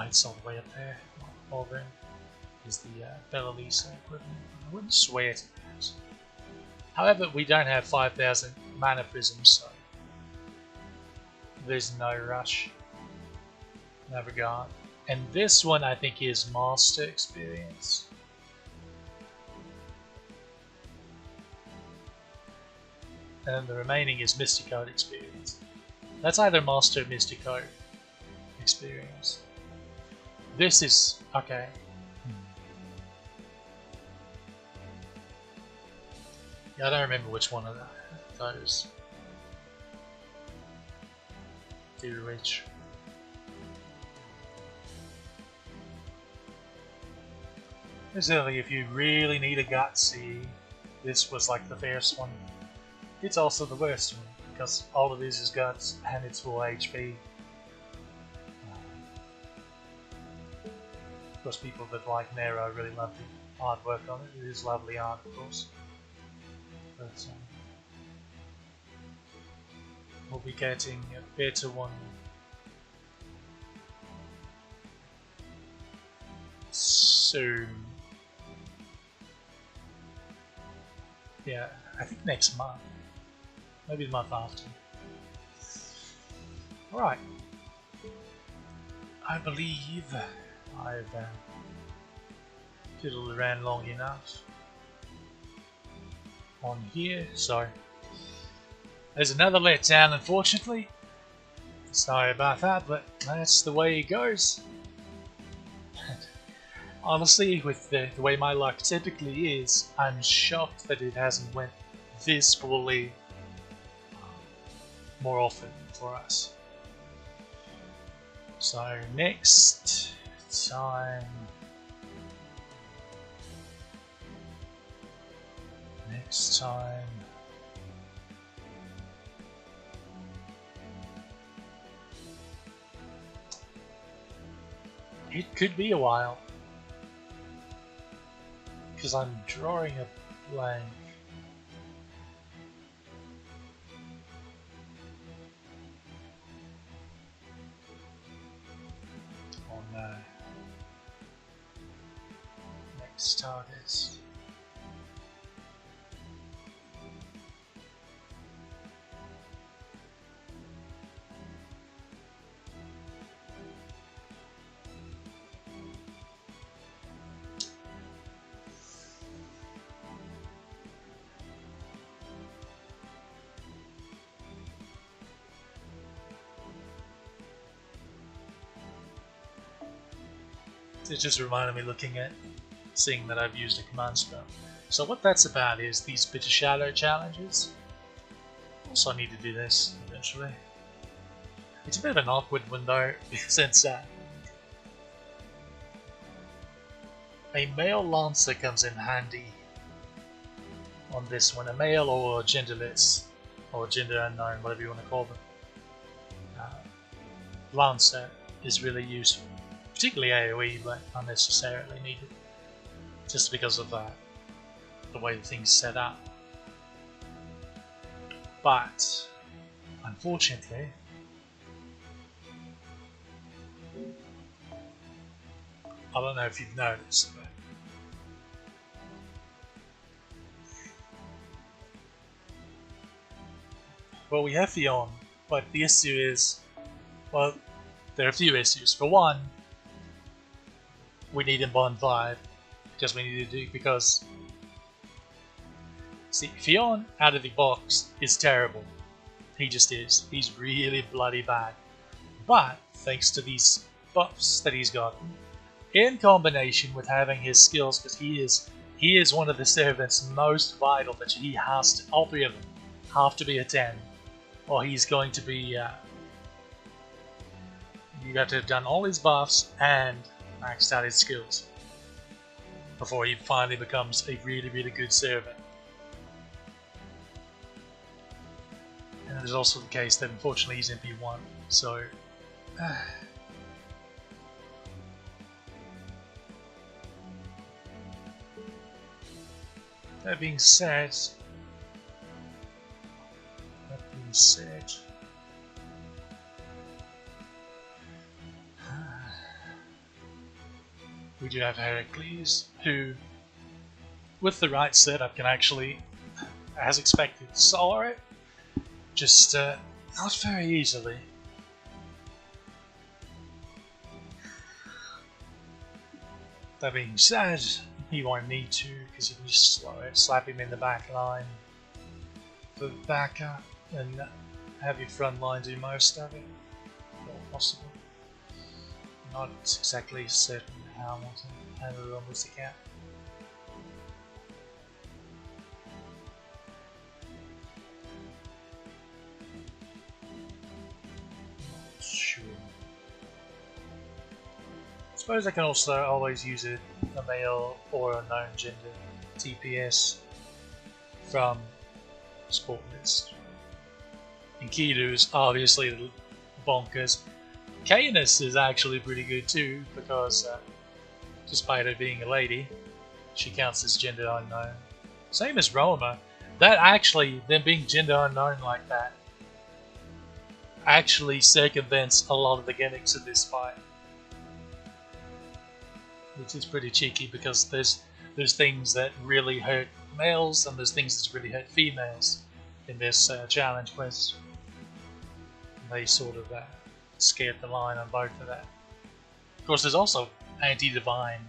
it's all the way up there. All there is the Bella Lisa equivalent. I wouldn't swear to that. However, we don't have 5,000 mana prisms, so there's no rush in that regard. And this one I think is Master Experience. And the remaining is Mystico Experience. That's either Master or Mystico Experience. This is... okay. Yeah, I don't remember which one of those do which. Basically, if you really need a gutsy, this was like the first one. It's also the worst one, because all it is guts and it's full HP. Of course, people that like Nero really love the artwork on it. It is lovely art, of course. But we'll be getting a better one soon. Yeah, I think next month. Maybe the month after. Alright. I believe I've fiddled around long enough on here, so there's another letdown, unfortunately. Sorry about that, but that's the way it goes. Honestly, with the way my luck typically is, I'm shocked that it hasn't went this poorly more often for us. So next time, it could be a while, because I'm drawing a blank. Oh no. Next target. It just reminded me seeing that I've used a command spell. So what that's about is these Bitter Shadow challenges. Also I need to do this eventually. It's a bit of an awkward one though, since a male Lancer comes in handy on this one. A male or genderless, or gender unknown, whatever you want to call them. Lancer is really useful. Particularly AoE, but not necessarily needed, just because of the way the thing's set up. But unfortunately, I don't know if you've noticed, but well, we have Fionn, but the issue is, well, there are a few issues. For one, we need him Bond 5, because see, Fionn out of the box is terrible. He just is. He's really bloody bad. But thanks to these buffs that he's gotten, in combination with having his skills, because he is one of the servants most vital, that he has to, all three of them have to be a 10, or he's going to be you got to have done all his buffs and maxed out his skills. before he finally becomes a really, really good servant. And there's also the case that unfortunately he's MP1, so that being said, we do have Heracles, who, with the right setup, can actually, as expected, solo it, just not very easily. That being said, he won't need to, because you can just slow it, slap him in the back line for backup, and have your front line do most of it, if all possible. Not exactly certain how I want to handle it on this account. Not sure. I suppose I can also always use a male or unknown gender TPS from sport list. And Kidu is obviously bonkers. Canis is actually pretty good too, because despite her being a lady, she counts as gender unknown. Same as Roma. That actually, them being gender unknown like that, actually circumvents a lot of the gimmicks of this fight. Which is pretty cheeky, because there's things that really hurt males and there's things that really hurt females in this challenge quest. And they sort of scared the line on both of that. Of course, there's also anti-divine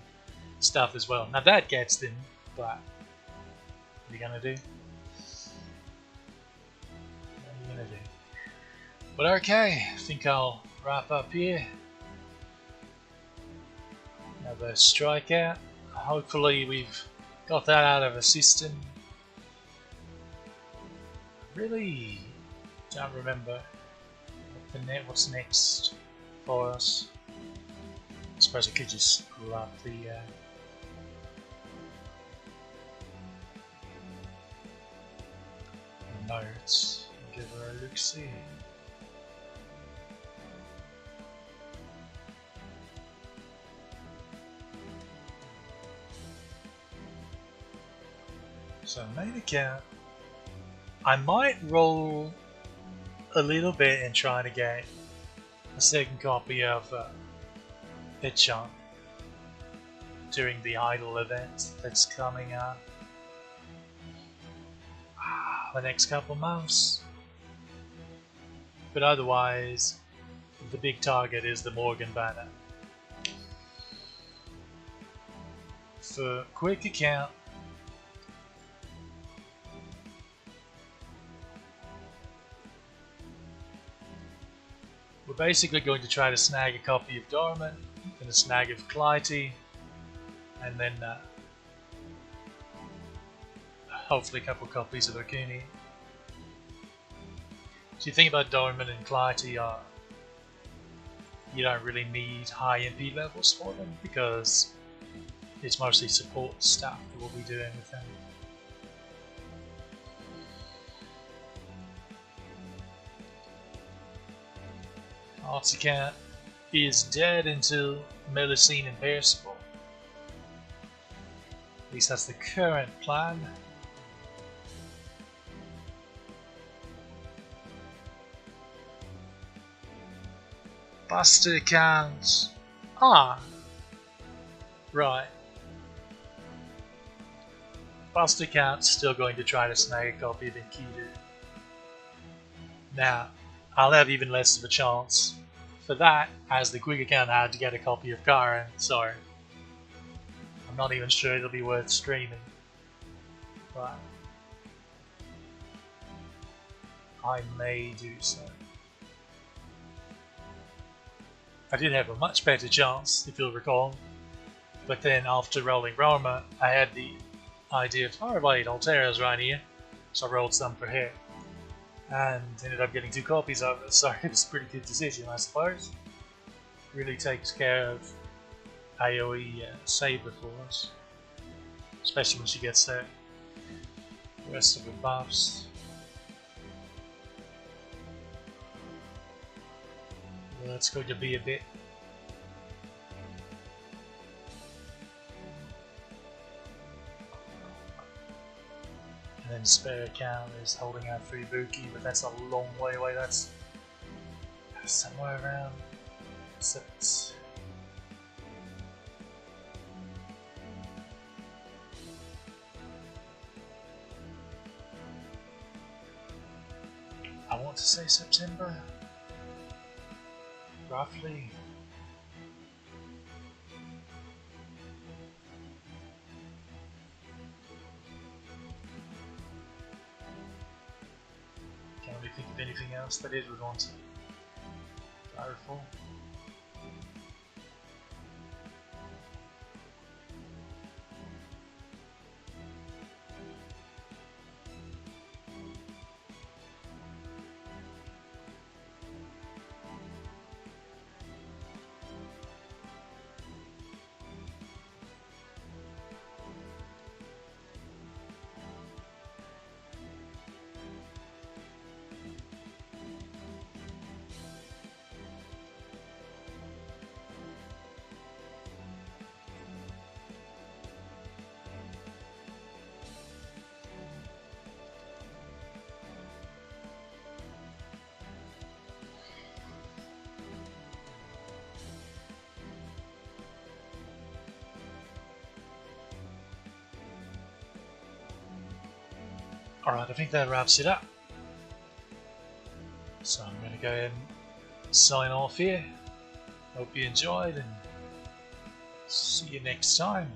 stuff as well. Now that gets them, but what are you gonna do? What are you gonna do? But okay, I think I'll wrap up here. Another strikeout. Hopefully we've got that out of the system. Really don't remember what's next for us. I suppose I could just pull up the notes and give her a look-see. So main account, I might roll a little bit in trying to get a second copy of Hitchon during the Idol event that's coming up the next couple months. But otherwise, the big target is the Morgan banner. For quick account, we're basically going to try to snag a copy of Dorman, and a snag of Clytie, and then hopefully a couple copies of Okuni. So you think about Dorman and Clytie, you don't really need high MP levels for them, because it's mostly support stuff that we'll be doing with them. Arts account is dead until Melusine and Percival. At least that's the current plan. Buster accounts. Right. Buster account's still going to try to snag a copy of Enkidu. Now, I'll have even less of a chance for that, as the quick account had to get a copy of Karen, so I'm not even sure it'll be worth streaming. But I may do so. I did have a much better chance, if you'll recall, but then after rolling Roma, I had the idea of, oh wait, Altera's right here, so I rolled some for her. And ended up getting 2 copies of it, so it was a pretty good decision, I suppose. Really takes care of AoE Saber for us. especially when she gets the rest of her buffs. Well, it's going to be a bit. And then spare account is holding out for Ibuki, but that's a long way away. That's somewhere around 6. I want to say September, roughly. Can't really think of anything else that Ed would want to go for. Alright, I think that wraps it up. So I'm going to go ahead and sign off here. Hope you enjoyed and see you next time.